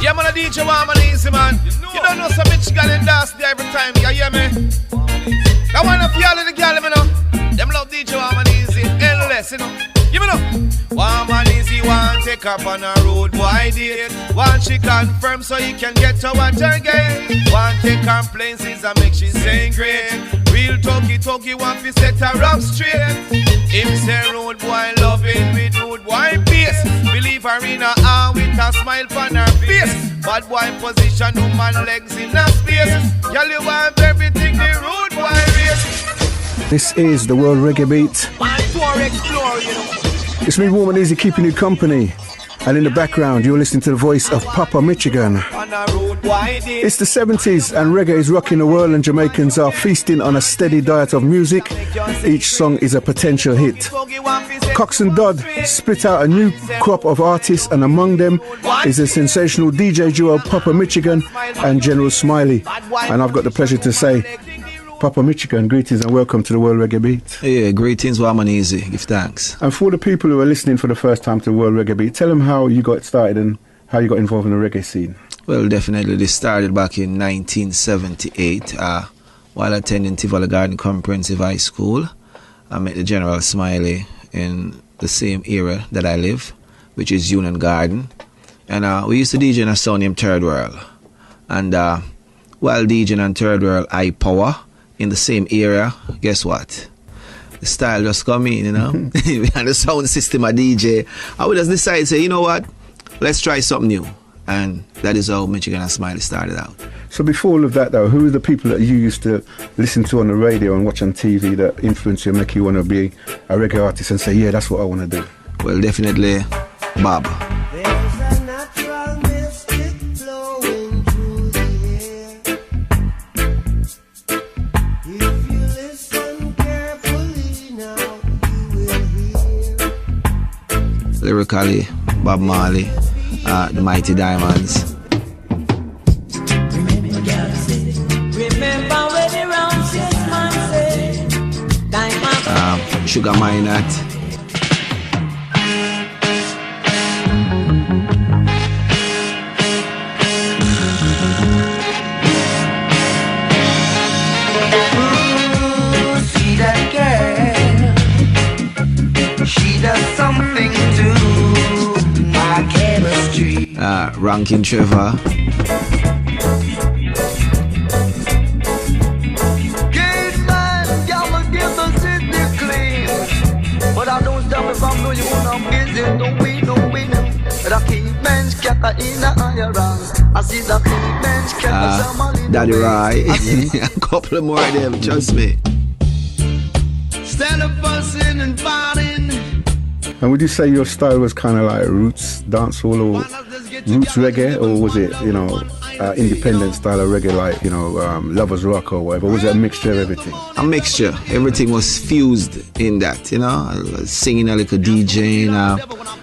Yeah, man, a DJ warm and easy, man. You don't know some Michigan and dance there every time. You hear me? That one of y'all in the girl, you know. Them love DJ warm and easy, endless, you know. Give me know. Warm and easy, one take up on a road boy date. One she confirm so he can get to what again. One take complaints and make she sing great. Real talkie, one fi set her up straight. Him say road boy loving with road boy pace. Believe her in her arm with a smile on her face. Bad boy position, woman legs in a space. Girl, you have everything the road boy race. This is the World Reggae Beat. It's me, Warm and Easy, keeping you company. And in the background, you're listening to the voice of Papa Michigan. It's the 70s and reggae is rocking the world, and Jamaicans are feasting on a steady diet of music. Each song is a potential hit. Cox and Dodd split out a new crop of artists, and among them is a sensational DJ duo Papa Michigan and General Smiley. And I've got the pleasure to say, Papa Michigan, greetings and welcome to the World Reggae Beat. Yeah, greetings, Warm and Easy. Give thanks. And for the people who are listening for the first time to the World Reggae Beat, tell them how you got started and how you got involved in the reggae scene. Well, definitely this started back in 1978 while attending Tivoli Garden Comprehensive High School. I met the General Smiley in the same area that I live, which is Union Garden. And we used to DJ in a sound named Third World. And while DJing on Third World High Power, in the same area, guess what? The style just come in, you know? And the sound system, a DJ. I would just decide to say, you know what? Let's try something new. And that is how Michigan and Smiley started out. So before all of that, though, who are the people that you used to listen to on the radio and watch on TV that influence you and make you want to be a reggae artist and say, yeah, that's what I want to do? Well, definitely Bob. Lyrically, Bob Marley, the Mighty Diamonds. Sugar Minot. See that girl? She does something to my chemistry. Rankin Trevor. Gate man, y'all give the city clean. But I don't stop if I'm doing what I'm busy. Don't win. The keep men's kept in a higher rank. I see the keep men's kept Daddy Rai. A couple more of them, trust me. Stand up fussing and fighting. And would you say your style was kind of like roots dancehall or roots reggae, or was it, you know, independent style of reggae like, you know, Lovers Rock or whatever? Was it a mixture of everything? A mixture. Everything was fused in that, you know. Singing a little DJing,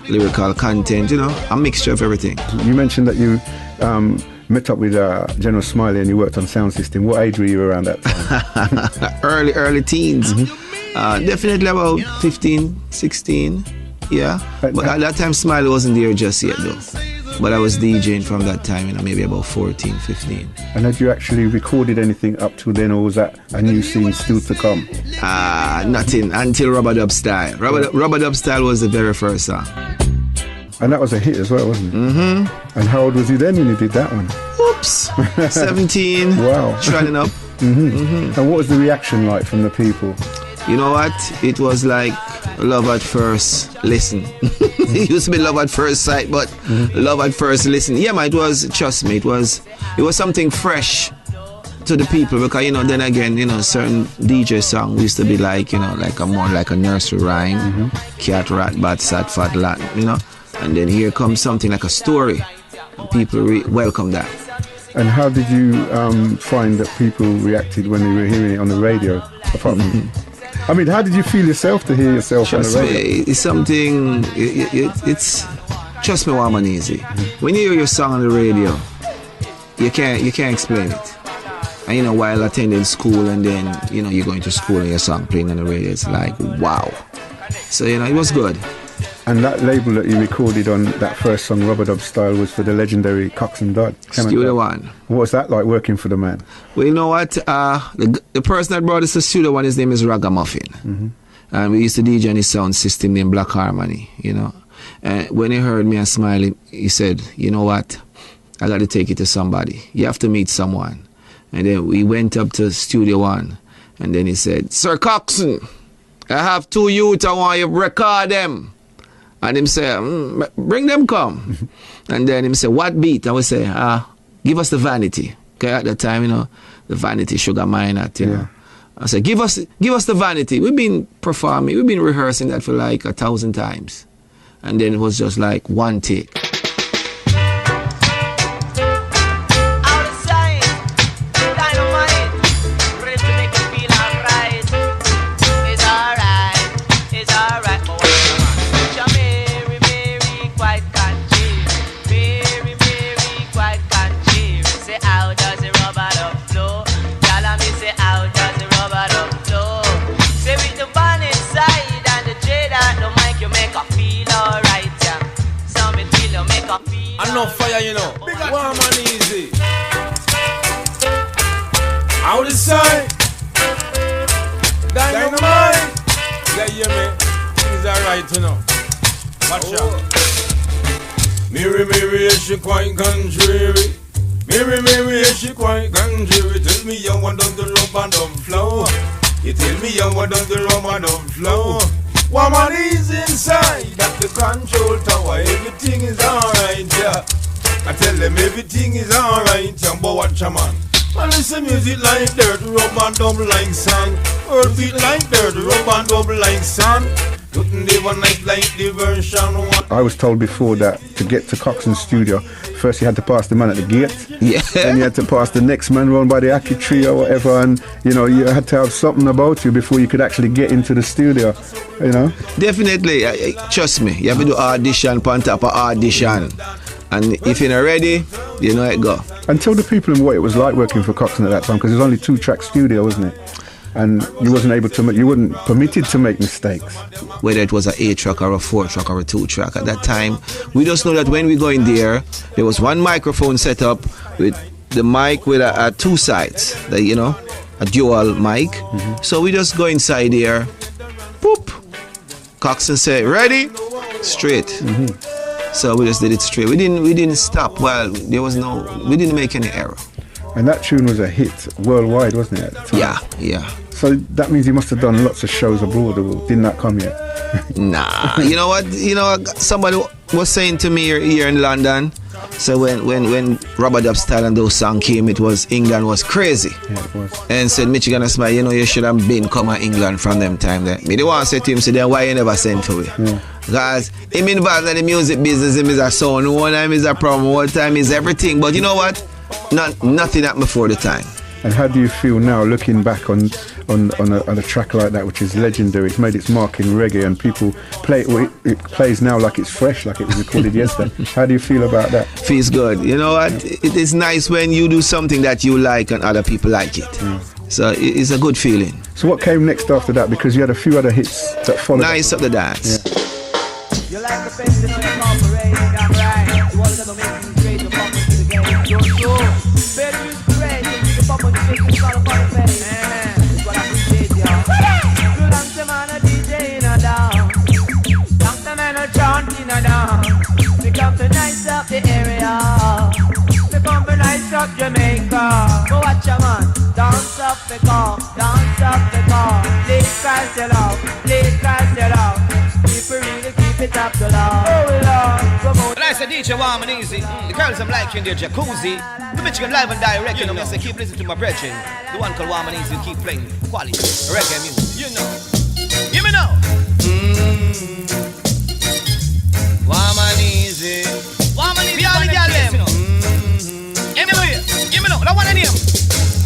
lyrical content, you know. A mixture of everything. You mentioned that you met up with General Smiley and you worked on sound system. What age were you around that time? early teens. Definitely about 15, 16. Yeah, but at that time Smiley wasn't there just yet though. But I was DJing from that time, you know, maybe about 14, 15. And had you actually recorded anything up to then, or was that a new scene still to come? Nothing until Rubber Dub Style. Rubber Dub Style was the very first song. And that was a hit as well, wasn't it? Mm-hmm. And how old was you then when you did that one? Oops, 17. Wow. Trotting up. And what was the reaction like from the people? You know what? It was like love at first listen. It used to be love at first sight, but love at first listen. Yeah, man, it was, trust me, it was something fresh to the people, because, you know, then again, you know, certain DJ songs used to be like, you know, like more like a nursery rhyme, cat, rat, bat, sat, fat, lat, you know. And then here comes something like a story. People welcome that. And how did you find that people reacted when they were hearing it on the radio? I mean, how did you feel yourself to hear yourself on the radio? It's something, it's, trust me, Warm and Easy. When you hear your song on the radio, you can't explain it. And, you know, while attending school and then, you know, you're going to school and your song playing on the radio, it's like, wow. So, you know, it was good. And that label that you recorded on that first song, Rubber Dub Style, was for the legendary Coxsone Dodd. Studio One. What was that like working for the man? Well, you know what? The person that brought us to Studio One, his name is Ragamuffin. Mm-hmm. And we used to DJ on his sound system named Black Harmony, you know. And when he heard me and Smiley, he said, you know what? I got to take it to somebody. You have to meet someone. And then we went up to Studio One. And then he said, Sir Coxsone, I have 2 youths, I want you to record them. And him say, bring them come. And then him say, what beat? I would say, give us the Vanity. Okay, at the time, you know, the Vanity Sugar Minor, you know. I said, give us the Vanity. We've been performing, we've been rehearsing that for like 1,000 times. And then it was just like one take. Enough fire, you know. Warm and easy. Out the side. Dynamite. Yeah, yeah, man. Things are right, you know. Watch out. Mary, Mary, she quite contrary. Mary, Mary, she quite contrary. Tell me you want does the rub and don't flow. You tell me you want does the rub and don't flow. Woman is inside at the control tower. Everything is alright, yeah. I tell them everything is alright, yeah. But watch a man. Man, listen music like dirt, rub and double like sand. Earth beat like dirt, rub and double like sand. Couldn't even night like Diversefm. I was told before that to get to Coxsone's studio, first you had to pass the man at the gate. Yeah. Then you had to pass the next man round by the Aki tree or whatever, and you know you had to have something about you before you could actually get into the studio. You know. Definitely, trust me. You have to do audition, on top of audition, and if you're not ready, you know it go. And tell the people what it was like working for Coxsone at that time, because it was only 2-track studio, wasn't it? And you wasn't able to, you weren't permitted to make mistakes. Whether it was an 8-track or a 4-track or a 2-track, at that time, we just know that when we go in there was one microphone set up with the mic with 2 sides, you know, a dual mic. Mm-hmm. So we just go inside there, boop. Coxsone said, ready? Straight. Mm-hmm. So we just did it straight. We didn't stop. Well, we didn't make any error. And that tune was a hit worldwide, wasn't it? At the time? Yeah. So that means you must have done lots of shows abroad. Didn't that come yet? Nah. You know what? Somebody was saying to me here in London. So when Rubber Dub Style and those songs came, England was crazy. Yeah, it was. And said, Michigan and Smile, you should have been come to England from them time there. Me the one said to him, so then why you never sent for me? Yeah. Because him involved in the music business, him is a son, one time is a promo, one time is everything. But you know what? Nothing happened before the time. And how do you feel now looking back on a track like that, which is legendary? It's made its mark in reggae, and people play it. It plays now like it's fresh, like it was recorded yesterday. How do you feel about that? Feels good. You know what? It is nice when you do something that you like and other people like it. Mm. So it's a good feeling. So what came next after that? Because you had a few other hits that followed. Nice Up the Dance. Yeah. You like the face of the corporate, I'm right. You want to make you great, you pop into the game. You're sure. Better use great, you can pop on the face, you got a body face. That's what I appreciate, y'all. You long time on a DJ in a down. Long time on a chant in a down. We come to nice up the area. We come to nice up Jamaica. Go watch a man, dance up the car, dance up the car. Please cry your love, please cry your love. People really keep it up to love. Oh Lord, when I say DJ warm and easy, the girls I'm liking their jacuzzi. The Michigan live and direct, you know. I say keep listening to my brethren. The one called warm and easy, keep playing quality reggae music. You know. Give me now. Warm and easy. Warm and easy. Be all the girls them, you know. Anyway, give me now. That one and him.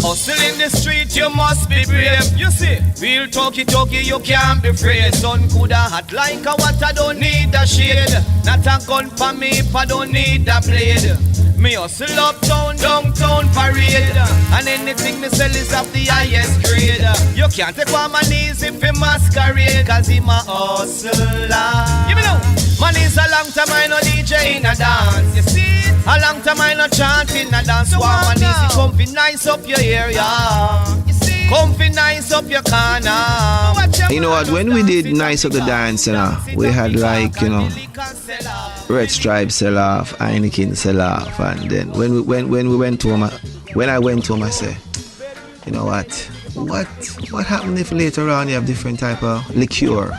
Hustle in the street, you must be brave. You see, real talkie, you can't be afraid. Sun coulda hot like a water, don't need a shade. Not a gun for me if I don't need a blade. Me hustle uptown, downtown parade. And anything me sell is of the highest grade. You can't take one my knees if he masquerade, cause he my hustler. Give me now. Man, it's a long time I no DJ in a dance. You see it? A long time I no chant in a dance. So man, easy, comfy nice up your area. You see? Comfy nice up your corner. You know what, when we did Nice Up the Dance, we had like, Red Stripe sell off, Heineken sell off, and then when we went to him, when I went to him, I said, you know what happened if later on you have different type of liqueur?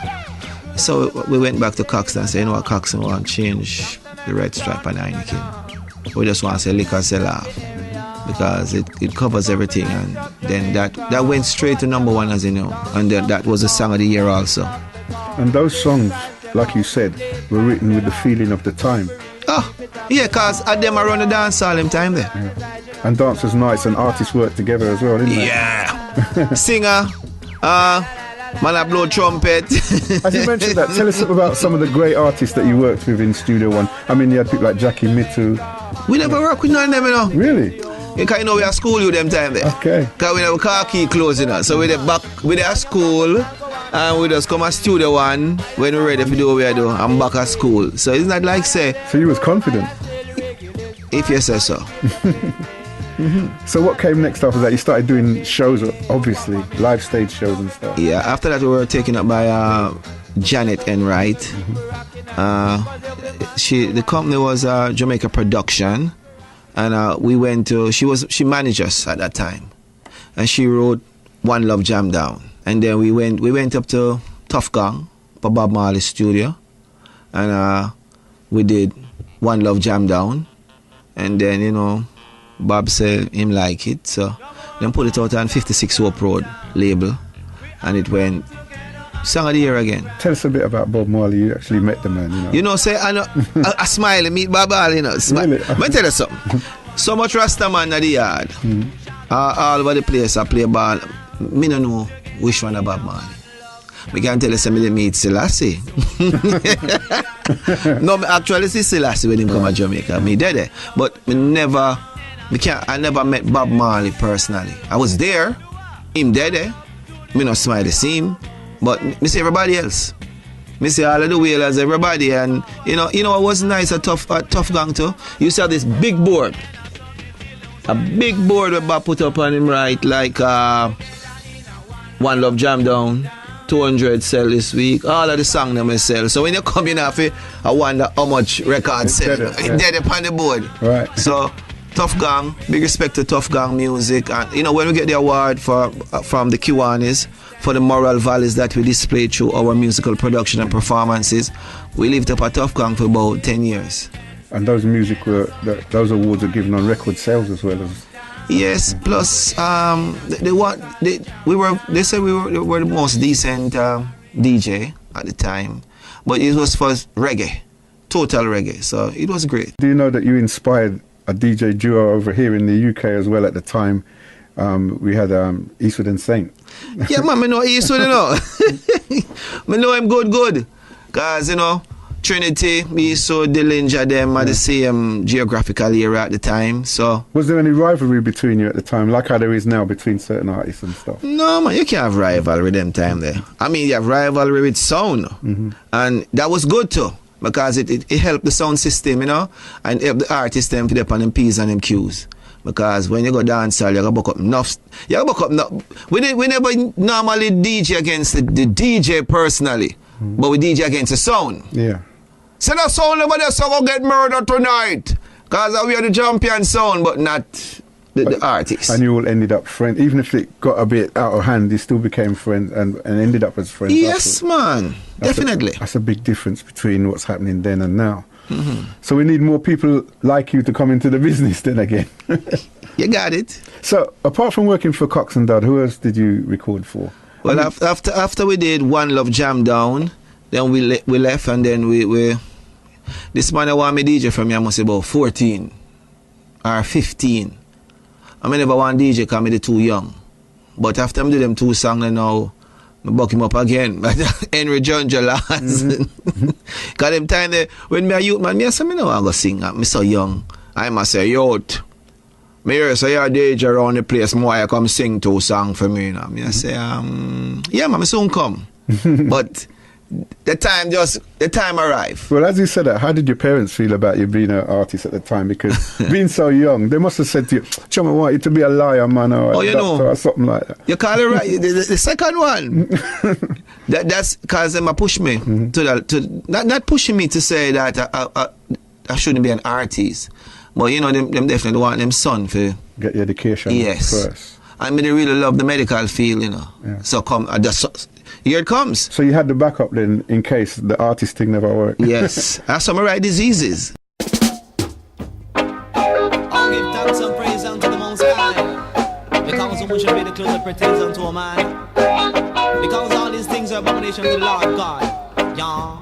So we went back to Coxston and said, you know what, Coxston want to change the Red Stripe and Heineken. We just want to say liquor sell off because it covers everything, and then that went straight to number one, as you know, and that was the song of the year also. And those songs, like you said, were written with the feeling of the time. Oh, yeah, because at them around the dance all them time there. Yeah. And dancers' nights and artists work together as well, didn't they? Yeah. Singer, man, I blow trumpet. As you mentioned that, tell us about some of the great artists that you worked with in Studio One. I mean, you had people like Jackie Mitu. We never work with none of them, you know. Really? Because we are school you them time there. Okay. Because we have car key closing us. So we're back with our school and we just come at Studio One when we're ready to do what we do. I'm back at school. So it's not like say. So you was confident? If you say so. So what came next after that? You started doing shows, obviously, live stage shows and stuff. Yeah, after that we were taken up by Janet Enright. The company was Jamaica Production. And we went to, she managed us at that time. And she wrote One Love Jam Down. And then we went up to Tough Gang for Bob Marley's studio. And we did One Love Jam Down. And then, Bob said him like it. So then put it out on 56 Hope Road label. And it went Song of the Year again. Tell us a bit about Bob Marley. You actually met the man, Say, I know, I smile and meet Bob Marley, Really? Let me tell you something. So much Rasta man at the yard. All over the place I play ball. Me don't know which one of Bob Marley. We can tell you somebody meet Selassie. No, actually see Selassie when him come to Jamaica. Me dead. But I never met Bob Marley personally. I was there, him dead. Me not smile the same. But me see everybody else. Me see all of the whalers, everybody, and you know what was nice at Tough Gang too? You saw this big board. A big board where Bob put up on him right, like One Love Jam Down, 200 sell this week, all of the songs them will sell. So when you come in after, I wonder how much records sell. It's dead upon the board. Right. So Tough Gang, big respect to Tough Gang music, and when we get the award from the Kiwanis for the moral values that we display through our musical production and performances, we lived up at Tough Gang for about 10 years. And those those awards are given on record sales as well as. Yes, plus they said we were the most decent DJ at the time, but it was for reggae, total reggae. So it was great. Do you know that you inspired a DJ duo over here in the UK as well at the time? We had Eastwood and Saint. Yeah, man, I know Eastwood, I know him good. Because, Trinity, Eastwood, Dillinger, them are the same geographical area at the time, so. Was there any rivalry between you at the time, like how there is now between certain artists and stuff? No, man, you can't have rivalry them time there. I mean, you have rivalry with sound, and that was good too. Because it helped the sound system, and help the artists them to on them P's and them Q's. Because when you go dance, you gotta buck up enough. We never normally DJ against the DJ personally, but we DJ against the sound. Yeah. So the sound over there, so go get murdered tonight. Because we are the champion sound, but not the artist. And you all ended up friends. Even if it got a bit out of hand, you still became friends and ended up as friends. Yes, man. Definitely. That's a big difference between what's happening then and now. So we need more people like you to come into the business then again. You got it. So apart from working for Cox and Dad, who else did you record for? Well, after we did One Love Jam Down, then we left, and then we this man I want me DJ from me, I must say about 14 or 15. I never want DJ because I'm too young. But after I do them 2 songs now, I buck him up again. Henry John last. Because them time when me a youth man, I say, I don't want to go sing. I'm so young. I must say, youth. Me hear say you're DJ around the place, more I come sing 2 songs for me. I say, yeah, man, I soon come. But the time arrived. Well, as you said that, how did your parents feel about you being an artist at the time? Because being so young, they must have said to you, Chum, I want you to be a liar, man, or a doctor or something like that. You call it right. The second one. That's because them push me to not pushing me to say that I shouldn't be an artist. But you know, them definitely want them son for get your education first. I mean, they really love the medical field, you know. Yeah. So here it comes. So you had the backup then in case the artist thing never worked. Yes, I have some right diseases. I'll give thanks and praise unto the Most High, because so much of it the closer pretends unto a man. Because all these things are abomination to the Lord God. Yeah.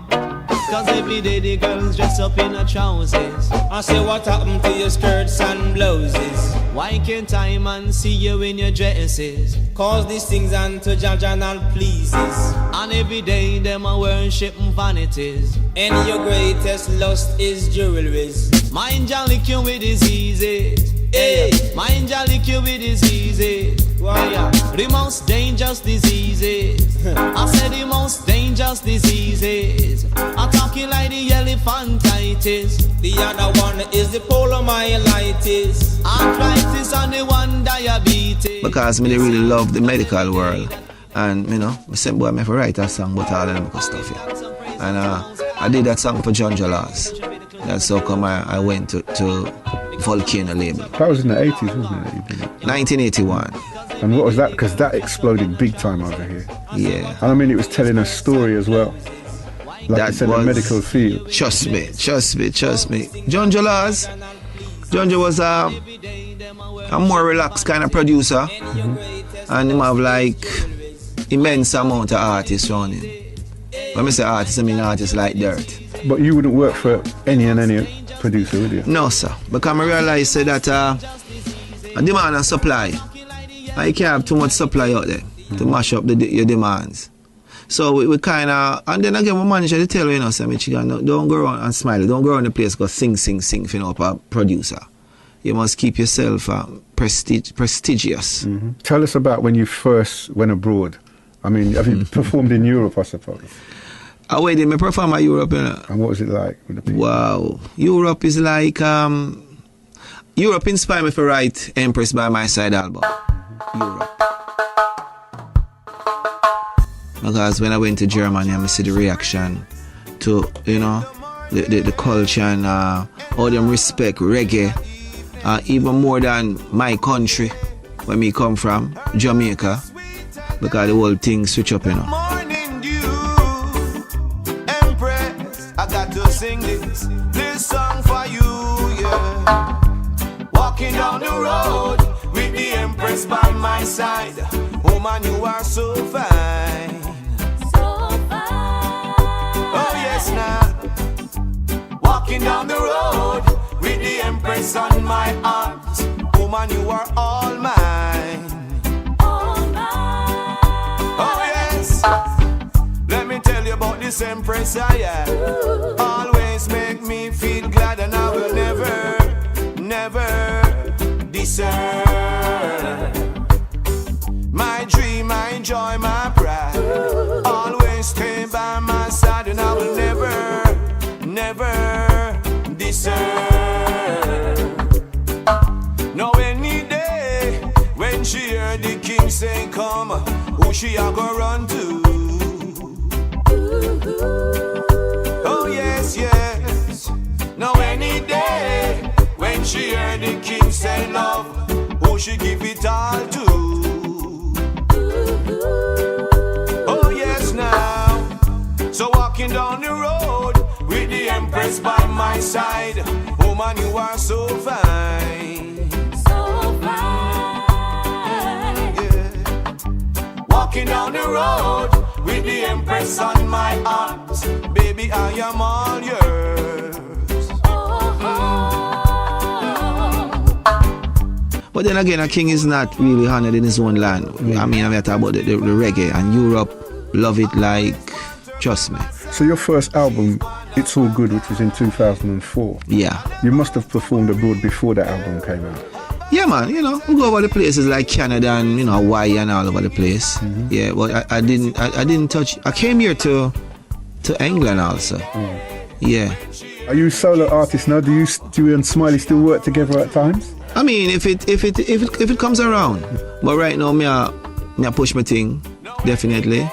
Cause every day the girls dress up in her trousers. I say, what happened to your skirts and blouses? Why can't I man see you in your dresses? Cause these things unto Jaja not pleases. And every day them a worship vanities. And your greatest lust is jewelries. Mind ya lick you with diseases. Hey, mind ya lick you with diseases. Why? The most dangerous diseases. I said the most dangerous diseases. I'm talking like the elephantitis. The other one is the polymyelitis. Arthritis and the one diabetes. Because me they really love the medical world. And you know, I said, boy, I have to write a song about all of them stuff here. And I did that song for John Jalas. That's how come I went to Volcano label. That was in the 80s, wasn't it? 1981. And what was that? Because that exploded big time over here. Yeah. And I mean, it was telling a story as well. Like that I said, the medical field. Trust me. John Joe was a more relaxed kind of producer. And him have like immense amount of artists around him. When I say artists, I mean artists like dirt. But you wouldn't work for any producer, would you? No, sir. Because I realized that demand and supply. I can't have too much supply out there to mash up your demands. So we kind of, and then again, my manager they tell you, say, Michigan, don't go around and smile. Don't go around the place, go sing, you know, a producer. You must keep yourself prestigious. Tell us about when you first went abroad. I mean, have you performed in Europe, I suppose? Wait, did I perform in Europe? You know? And what was it like with the people? Wow. Europe is like, Europe inspired me to write Empress by My Side album. Europe. Because when I went to Germany, I see the reaction to, you know, the culture and how them respect reggae, even more than my country, where me come from, Jamaica, because the whole thing switch up, you know. Morning dew, Empress, I got to sing this song for you, yeah. Walking down the road with the Empress by my side. Woman, you are so fine. So fine. Oh yes, now. Walking down the road with the Empress on my arms. Woman, you are all mine. All mine. Oh yes. Let me tell you about this Empress I am. Always make me feel glad, and I will never discern. My dream, my joy, my pride. Always stay by my side, and I will never discern. No, any day when she heard the king say come, who she a go run to? Oh yes, yes. No, any day when she heard the king say love, who she give it all to? Oh yes, now. So walking down the road with the Empress by my side. Woman, you are so fine. So fine. Yeah. Walking down the road with the Empress on my arms. Baby, I am all yours. But then again, a king is not really honored in his own land. I mean, I'm talking about the reggae, and Europe love it like, trust me. So your first album, It's All Good, which was in 2004. Yeah. You must have performed abroad before that album came out. Yeah, man, you know, we go over the places like Canada and, you know, Hawaii and all over the place. Yeah, but I didn't touch. I came here to to England also. Yeah. Are you a solo artist now? Do you and Smiley still work together at times? I mean, if it comes around, but right now me a push my thing, definitely.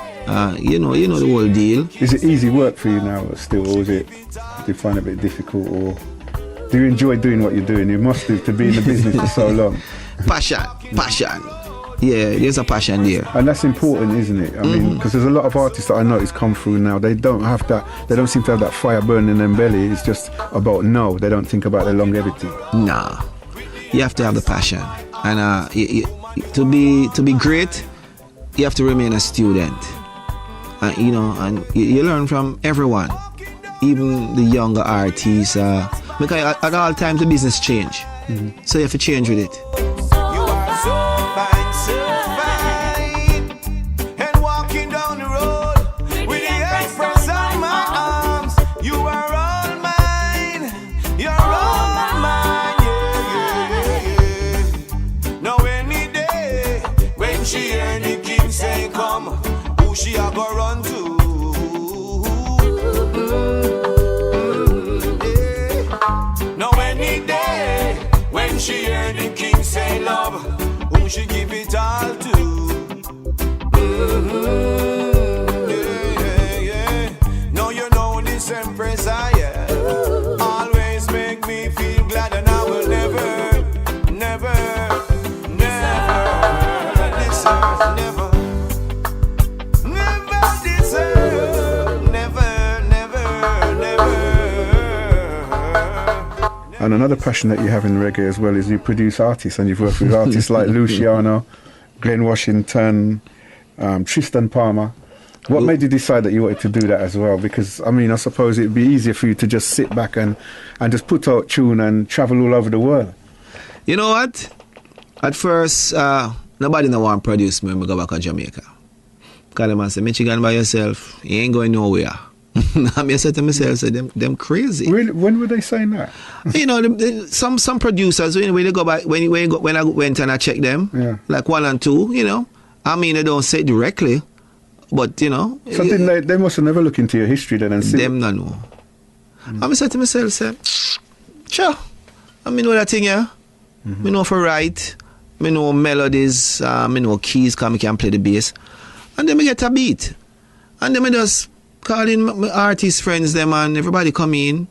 You know the whole deal. Is it easy work for you now still, or do you find it a bit difficult, or do you enjoy doing what you're doing? You must do to be in the business for so long. Passion. Yeah, there's a passion there. And that's important, isn't it? I mean, because there's a lot of artists that I notice come through now, they don't seem to have that fire burning in their belly. It's just about they don't think about their longevity. Nah, you have to have the passion. And to be great, you have to remain a student. And you learn from everyone, even the younger artists. Because at all times the business change, so you have to change with it. You are so fine, and walking down the road with the express on my arms. You are all mine, you're all mine, yeah. Now any day when she hear the king say come, who she a go run to? Now any day when she hear the king say love, who she give it all to? Yeah. Now you know this Empress I always make me feel glad, and I will never deserve, never deserve, never. And another passion that you have in reggae as well is you produce artists, and you've worked with artists like Luciano, Glenn Washington, Tristan Palmer. What made you decide that you wanted to do that as well? Because, I mean, I suppose it'd be easier for you to just sit back and just put out tune and travel all over the world. You know what? At first, nobody no want to produce me when I go back to Jamaica. Because them say, Michigan by yourself, you ain't going nowhere. I said to myself, so them crazy. Really? When were they saying that? Some producers, when they go back, when I went and I checked them, like 1 and 2, I mean, they don't say it directly, but So didn't they must have never looked into your history then and see them no know. I said to myself, sure, I mean, know that thing, yeah? Me know for write, me know melodies, me know keys, because I can play the bass, and then me get a beat, and then me just call in my artist friends them, and everybody come in,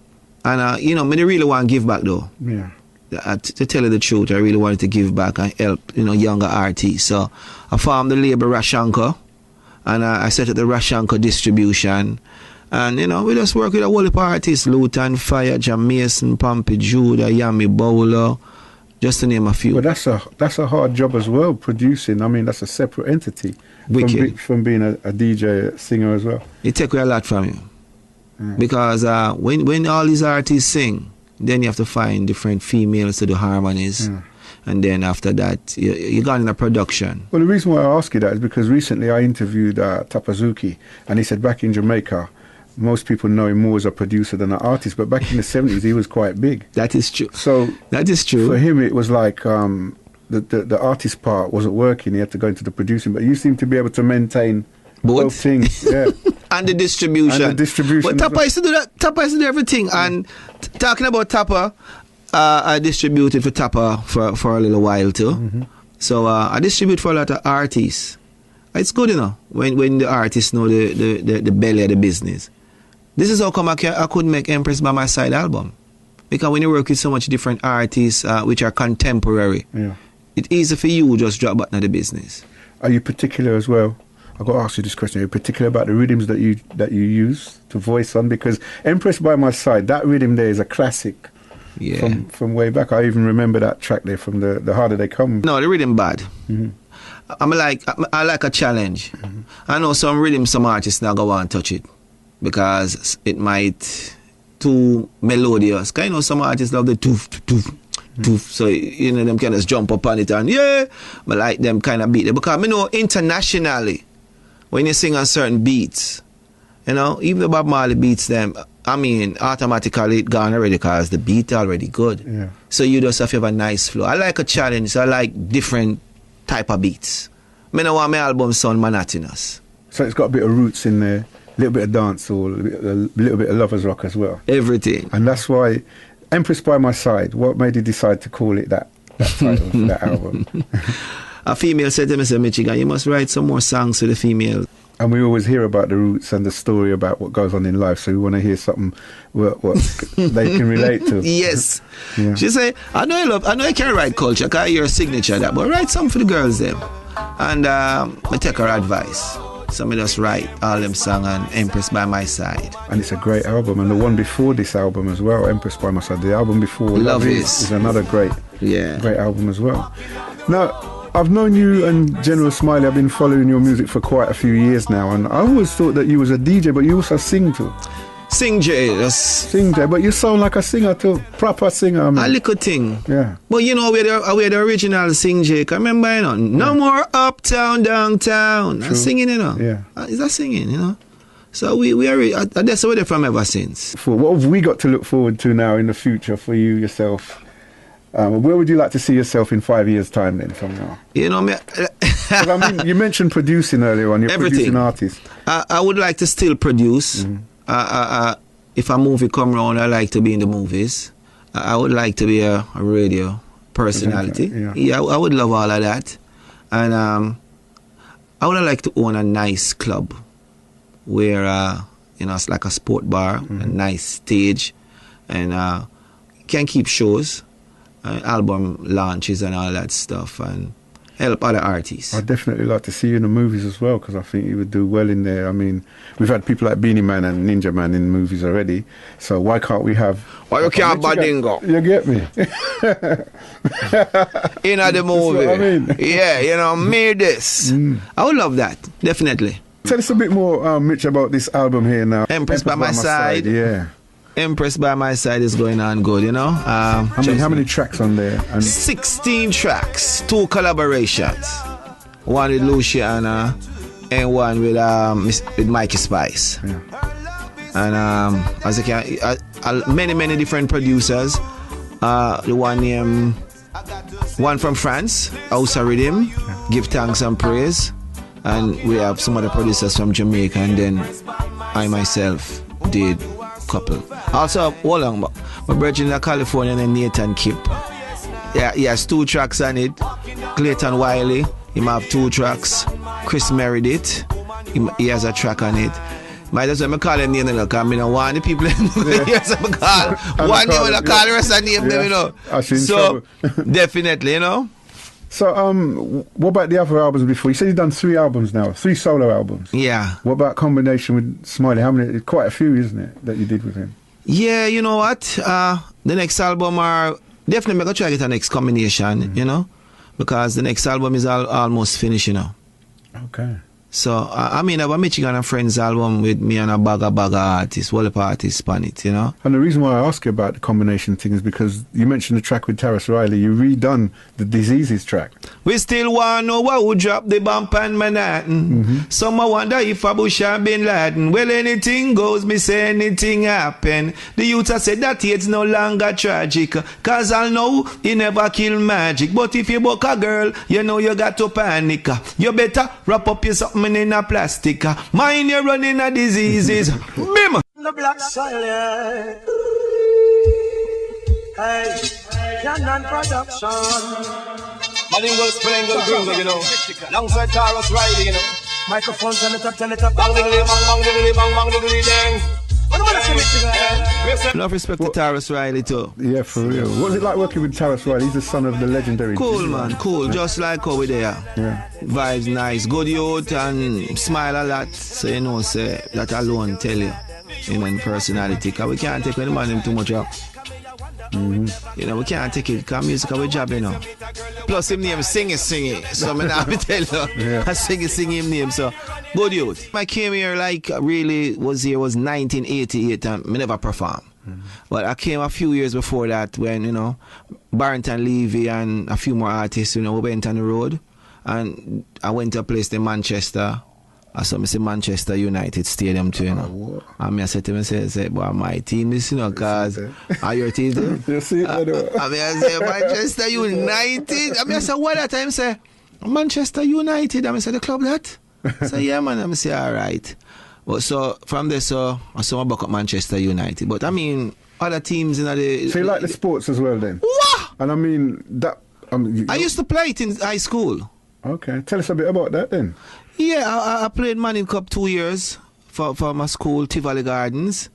and me really want to give back though. Yeah. To tell you the truth, I really wanted to give back and help younger artists. So I formed the label Rashanko, and I set up the Rashanko distribution, and we just work with a whole heap of artists: Luton, Fire, Jam Mason, Pompey, Judah, Yami Bowler, just to name a few. But that's a hard job as well, producing. I mean, that's a separate entity from being a DJ, a singer as well. It takes a lot from you. Because when all these artists sing, then you have to find different females to do harmonies. And then after that, you got in a production. Well, the reason why I ask you that is because recently I interviewed Tapazuki, and he said back in Jamaica, most people know him more as a producer than an artist, but back in the 70s, he was quite big. That is true. So that is true. For him, it was like the artist part wasn't working. He had to go into the producing, but you seem to be able to maintain both things. Yeah. And the distribution. But Tapa used to do that. Tapa used to do everything. And talking about Tapa, I distributed for Tapa for a little while too. So I distribute for a lot of artists. It's good, when the artists know the belly of the business. This is how come I couldn't make Empress by my side album. Because when you work with so much different artists which are contemporary, it's easy for you to just drop button at the business. Are you particular as well? I've got to ask you this question. Are you particular about the rhythms that you use to voice on? Because Empress by My Side, that rhythm there is a classic from way back. I even remember that track there from the Harder They Come. No, the rhythm bad. I like a challenge. I know some rhythm, some artists now go on touch it because it might too melodious. Kind of some artists love the toof, so them kind of jump up on it and but like them kind of beat it because internationally when you sing on certain beats, even the Bob Marley beats them, I mean automatically it gone already because the beat already good. So you just have to have a nice flow. I like a challenge, so I like different type of beats. I don't want my album sound monotonous. So it's got a bit of roots in there. little bit of dancehall, a little bit of lovers rock as well. Everything. And that's why Empress by My Side, what made you decide to call it that title for that album? A female said to me, Michigan, you must write some more songs for the female. And we always hear about the roots and the story about what goes on in life, so we want to hear something what they can relate to. Yes. Yeah. She say, I know you can write culture, because I hear a signature that, but write something for the girls them. And I take her advice. So I just write all them songs and Empress by My Side. And it's a great album. And the one before this album as well, Empress by My Side, the album before Love Is another great album as well. Now, I've known you and General Smiley, I've been following your music for quite a few years now, and I always thought that you was a DJ, but you also sing too. Sing Jay, Sing Jay, but you sound like a singer too, proper singer. I mean. A little thing. Yeah. But you know, we're the original Sing Jay. Remember, you know, no more uptown, downtown. I'm singing, you know. Yeah. Is that singing, you know? So we are, that's where they're from ever since. What have we got to look forward to now in the future for you yourself? Where would you like to see yourself in 5 years' time then from now? You know, I mean, you mentioned producing earlier on. You're everything. Producing artists. I would like to still produce. If a movie come around, I like to be in the movies. I would like to be a radio personality. Yeah, I would love all of that. And I would like to own a nice club where, you know, it's like a sport bar, a nice stage, and can keep shows. Album launches and all that stuff, and help other artists. I'd definitely like to see you in the movies as well, because I think you would do well in there. I mean, we've had people like Beanie Man and Ninja Man in movies already, so why can't we have... Why you can't Badingo? You get me? In the movie. That's what I mean. Yeah, you know, me this. I would love that, definitely. Tell us a bit more, Mitch, about this album here now. Empress by My Side. Yeah. Empress by My Side is going on good, you know. How many tracks on there? 16 tracks, 2 collaborations. One with Luciana and one with Mikey Spice. Yeah. And as I can, many different producers. The one from France, Ousa Rhythm, Give Thanks and Praise. And we have some other producers from Jamaica, and then I myself did couple. Also, hold on, my brother in California named Nathan Kip. Yeah, he has 2 tracks on it. Clayton Wiley, he might have 2 tracks. Chris Meredith, he has a track on it. Might as well call him name, because I don't want the people yes, I call one name and I call the rest of the name, you know. So, definitely, you know. So, what about the other albums before? You said you've done 3 albums now, 3 solo albums. Yeah. What about combination with Smiley? How many? Quite a few, isn't it, that you did with him? Yeah, you know what? The next album are definitely going to try to get a next combination, you know, because the next album is almost finished, you know. Okay. So, I mean, I have a Michigan and Friends album with me and a bag of artists, whole artists on it, you know. And the reason why I ask you about the combination thing is because you mentioned the track with Taras Riley. You redone the Diseases track. We still want to know what would drop the bomb on Manhattan. Some I wonder if a Bush and Bin Laden. Well, anything goes, me say anything happen. The youth have said that it's no longer tragic, cause I know he never kill magic. But if you buck a girl, you know you got to panic. You better wrap up your something in a plastic. Mind you running a diseases. Bim! The black soil, yeah. Hey, Canon Production. Bilingual, bilingual, gringo, you know. Alongside Taras Riley, you know. Microphones on the top, turn it up. Bang diddly, bang diddly, bang diddly, dang. Enough respect to Taras Riley too. Yeah, for real. What was it like working with Taras Riley? He's the son of the legendary. Cool, man, cool. Yeah. Just like over there. Yeah. Vibes nice, good youth and smile a lot. So you know, say that alone tell you, in personality. Cause we can't take any man too much up. You know, we can't take it because music is our job, you know. Plus him name sing it. So I have to tell you. I sing him name. So good youth. I came here like really was 1988 and I never performed. But I came a few years before that when, you know, Barrington Levy and a few more artists, you know, we went on the road. And I went to a place in Manchester. I saw me say Manchester United Stadium too, you know. And I said to him, say, boy, my team is, you know, because are your team too? You see it, I say, Manchester United. I say, what that time? Say, Manchester United. I say, the club that? I say, yeah, man. I say, all right. But so from there, so I saw my back at Manchester United. But I mean, other teams in the. So you like the sports as well then? What? And I mean that. I used to play it in high school. Okay, tell us a bit about that then. Yeah, I played Manning Cup 2 years for my school, Tivoli Gardens,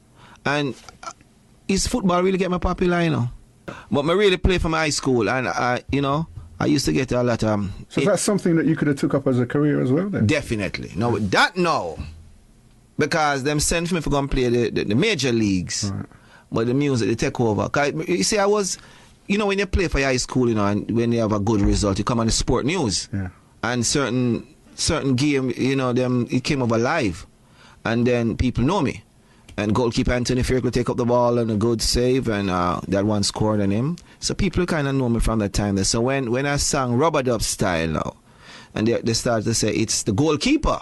and is football really get me popular, you know? But I really play for my high school, and I used to get a lot of. So that's something that you could have took up as a career as well then. Definitely, no, because them sent me for go and play the major leagues, Right. but the music they take over. 'Cause you see, I was. You know, when you play for your high school, you know, and when you have a good result, you come on the sport news. Yeah. And certain game, you know, it came over live. And then people know me. And goalkeeper Anthony Fair could take up the ball and a good save, and that one scored on him. So people kind of know me from that time there. So when I sang Rubber Dub Style now, and they started to say, it's the goalkeeper.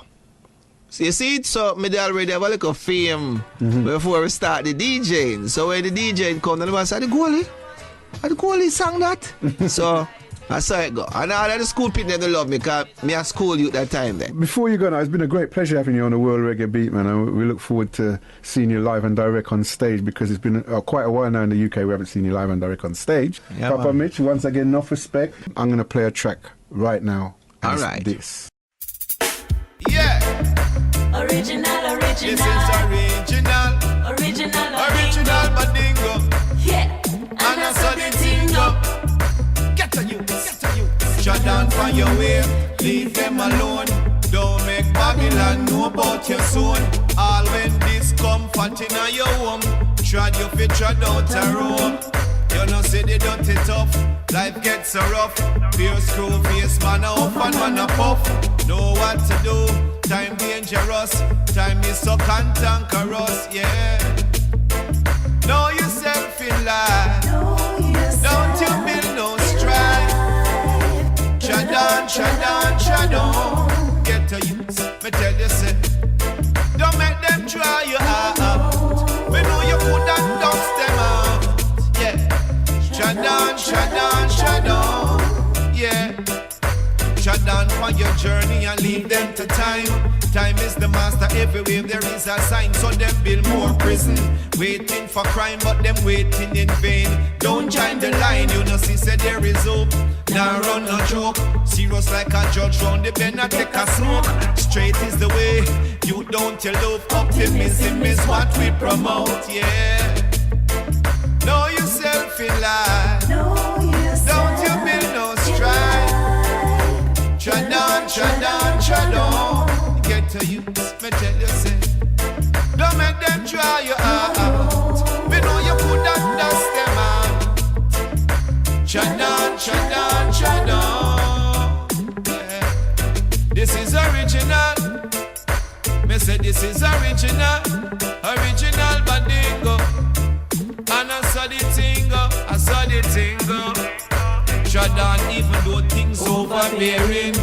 So you see it? So me already have a little fame before we start the DJing. So when the DJ come, and I said, the goalie? And the goalie sang that. So I saw it go. And all of the school people they love me because me a school youth that time then. Before you go now, it's been a great pleasure having you on the World Reggae Beat, man. And we look forward to seeing you live and direct on stage, because it's been quite a while now in the UK we haven't seen you live and direct on stage. Yeah, Papa man. Mitch, once again, enough respect. I'm going to play a track right now. All It's right. This. Yeah, Original, this is original Badingo. yeah. And I saw the thing up. Get to you. Shut down for your way, leave them alone. Don't make Babylon know about your son. All when discomfort in your home, trod you fit trod out a room. You know see the dirty tough, life gets so rough. Pure screw face, man a up and man a puff. Know what to do, time dangerous. Time is so cantankerous, yeah. Know yourself in life. Don't you build no strife. Trad on. Get to use, me tell you say. Don't make them try you out. We know you could and dust them out. Yeah. Trad on. Yeah. Trad on for your journey and leave them to time. Time is the master everywhere there is a sign. So them build more prison, waiting for crime but them waiting in vain. Don't join the line, you know see say there is hope. Now run no joke, serious like a judge round the bend and take a smoke. Straight is the way, you don't you love. Optimism is what we promote, yeah. Know yourself in life, don't you build no strife. Trad on. Get to you, me tell you say. Don't make them try you out. We know you could and dust them out. Trad on. Yeah. This is original. Me say this is original Bandingo. And I saw the thing go. Trad on even though things overbearing.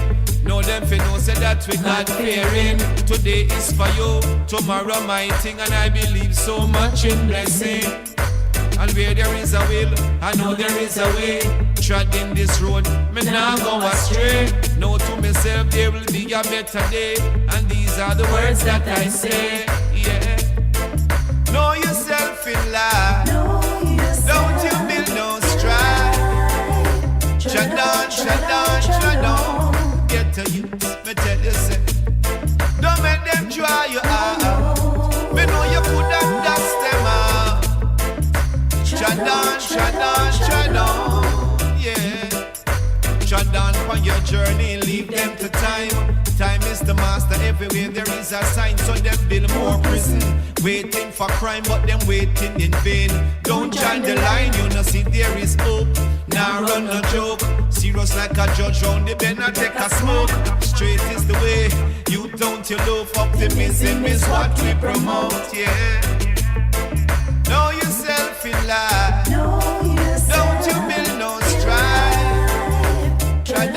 Know them fi know say that we not fearing. Today is for you, tomorrow my thing, and I believe so much in blessing. And where there is a will, I know there is a way. Trod in this road, me nah go astray. Know to myself there will be a better day, and these are the words that I say. Yeah. Know yourself in life. Don't you build no strife. Trad on. Get to use, me tell you say. Don't make them try you out. Me know you could have dust them out. Trad on, yeah. Trad on for your journey, leave them to time. Time is the master everywhere there is a sign. So them build more prison, waiting for crime but them waiting in vain. Don't join the line, you know see there is hope. Now run no joke, serious like a judge round the bend and take a smoke. Straight is the way, you don't you love. Optimism is what we promote, yeah. Know yourself in life. Don't you build no strife. Trad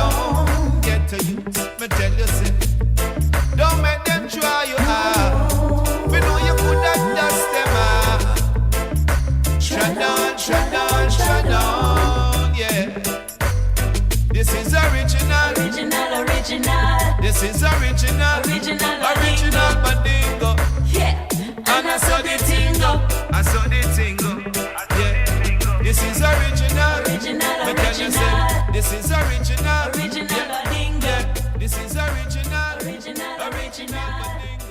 on. Get to use, me tell you say. Don't make them try you out. We know you could have dust them out. Trad on, yeah. This is original. This is original. original.